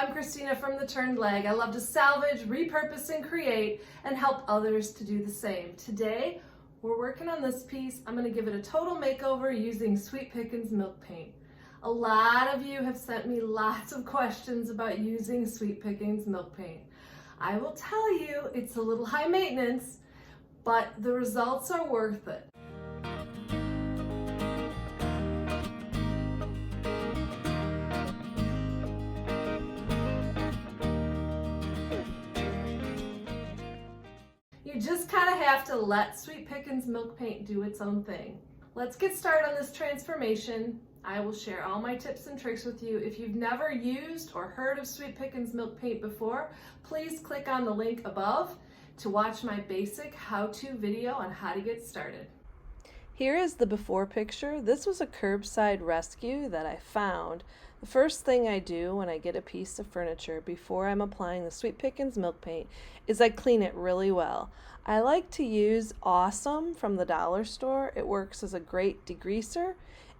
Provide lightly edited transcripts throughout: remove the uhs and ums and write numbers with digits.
I'm Christina from The Turned Leg. I love to salvage, repurpose, and create, and help others to do the same. Today, we're working on this piece. I'm going to give it a total makeover using Sweet Pickins Milk Paint. A lot of you have sent me lots of questions about using Sweet Pickins Milk Paint. I will tell you, it's a little high maintenance, but the results are worth it. You just kind of have to let Sweet Pickins Milk Paint do its own thing. Let's get started on this transformation. I will share all my tips and tricks with you. If you've never used or heard of Sweet Pickins Milk Paint before, please click on the link above to watch my basic how-to video on how to get started. Here is the before picture. This was a curbside rescue that I found. The first thing I do when I get a piece of furniture before I'm applying the Sweet Pickins Milk Paint is I clean it really well. I like to use Awesome from the dollar store. It works as a great degreaser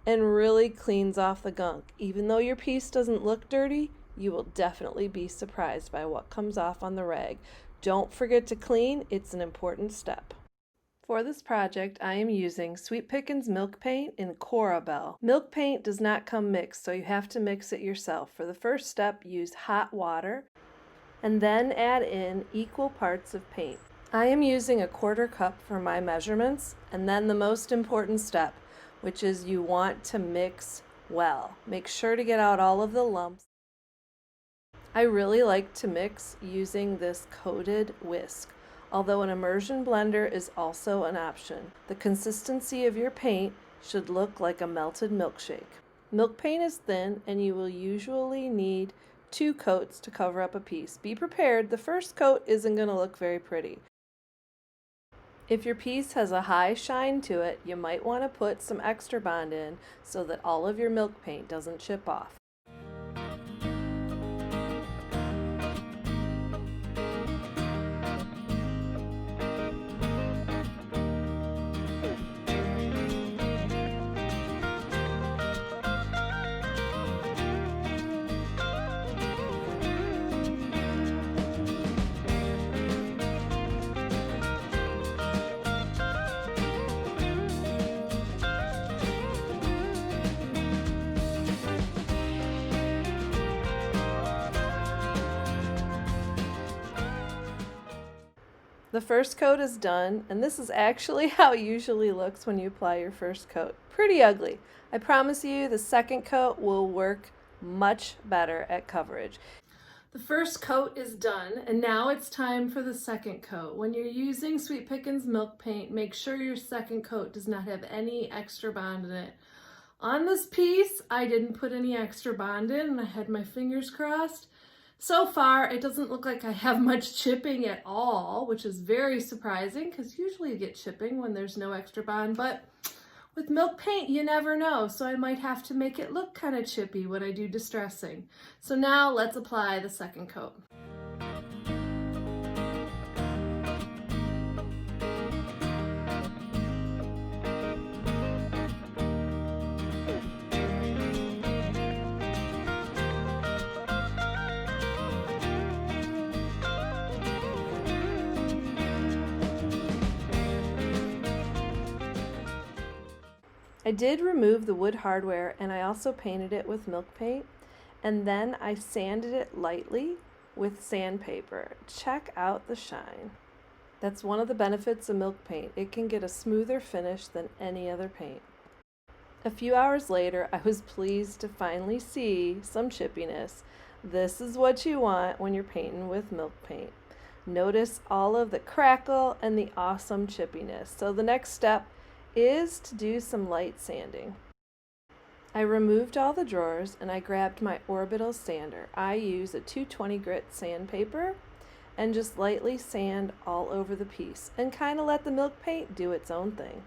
and really cleans off the gunk. Even though your piece doesn't look dirty, you will definitely be surprised by what comes off on the rag. Don't forget to clean, it's an important step. For this project, I am using Sweet Pickins Milk Paint in Cora Belle. Milk paint does not come mixed, so you have to mix it yourself. For the first step, use hot water and then add in equal parts of paint. I am using a 1/4 cup for my measurements, and then the most important step, which is you want to mix well. Make sure to get out all of the lumps. I really like to mix using this coated whisk, although an immersion blender is also an option. The consistency of your paint should look like a melted milkshake. Milk paint is thin, and you will usually need 2 coats to cover up a piece. Be prepared, the first coat isn't going to look very pretty. If your piece has a high shine to it, you might want to put some extra bond in so that all of your milk paint doesn't chip off. The first coat is done, and this is actually how it usually looks when you apply your first coat. Pretty ugly. I promise you the second coat will work much better at coverage. The first coat is done, and now it's time for the second coat. When you're using Sweet Pickins Milk Paint, make sure your second coat does not have any extra bond in it. On this piece, I didn't put any extra bond in, and I had my fingers crossed. So far, it doesn't look like I have much chipping at all, which is very surprising because usually you get chipping when there's no extra bond, but with milk paint, you never know, so I might have to make it look kind of chippy when I do distressing. So now let's apply the second coat. I did remove the wood hardware, and I also painted it with milk paint, and then I sanded it lightly with sandpaper. Check out the shine. That's one of the benefits of milk paint. It can get a smoother finish than any other paint. A few hours later, I was pleased to finally see some chippiness. This is what you want when you're painting with milk paint. Notice all of the crackle and the awesome chippiness. So the next step is to do some light sanding. I removed all the drawers and I grabbed my orbital sander. I use a 220 grit sandpaper and just lightly sand all over the piece and kind of let the milk paint do its own thing.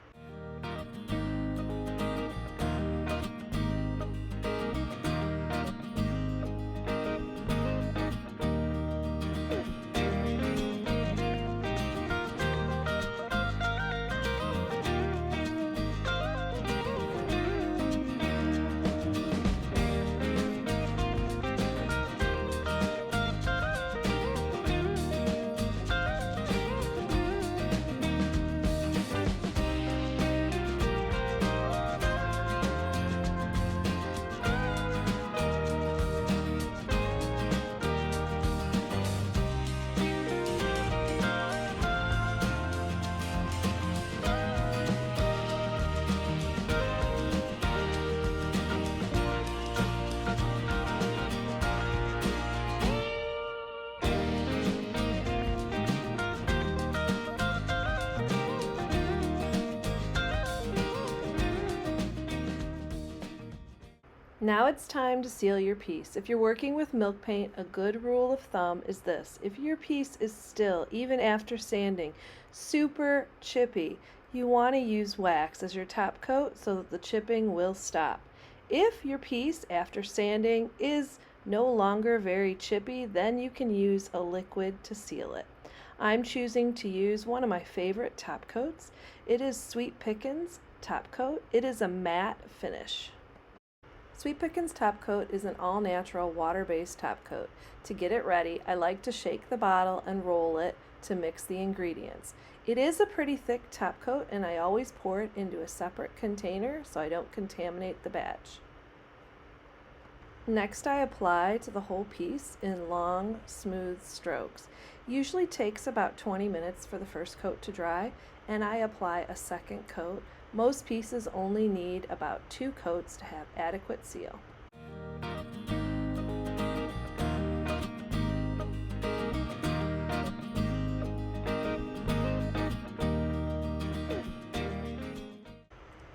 Now it's time to seal your piece. If you're working with milk paint, a good rule of thumb is this. If your piece is still, even after sanding, super chippy, you want to use wax as your top coat so that the chipping will stop. If your piece, after sanding, is no longer very chippy, then you can use a liquid to seal it. I'm choosing to use one of my favorite top coats. It is Sweet Pickins Top Coat. It is a matte finish. Sweet Pickins Top Coat is an all-natural water-based top coat. To get it ready, I like to shake the bottle and roll it to mix the ingredients. It is a pretty thick top coat, and I always pour it into a separate container so I don't contaminate the batch. Next, I apply to the whole piece in long, smooth strokes. Usually takes about 20 minutes for the first coat to dry, and I apply a second coat. Most pieces only need about 2 coats to have adequate seal.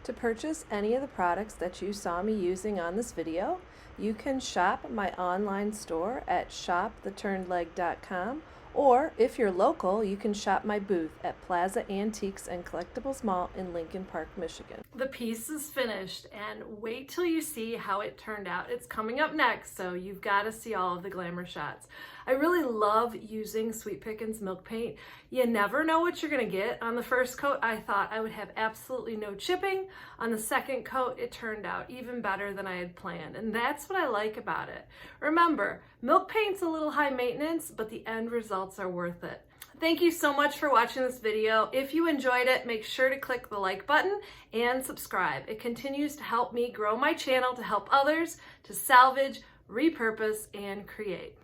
To purchase any of the products that you saw me using on this video, you can shop my online store at shoptheturnedleg.com, or if you're local, you can shop my booth at Plaza Antiques and Collectibles Mall in Lincoln Park, Michigan. The piece is finished, and wait till you see how it turned out. It's coming up next, so you've got to see all of the glamour shots. I really love using Sweet Pickins Milk Paint. You never know what you're going to get. On the first coat, I thought I would have absolutely no chipping. On the second coat, it turned out even better than I had planned, and that's what I like about it. Remember, milk paint's a little high maintenance, but the end results are worth it. Thank you so much for watching this video. If you enjoyed it, make sure to click the like button and subscribe. It continues to help me grow my channel to help others to salvage, repurpose, and create.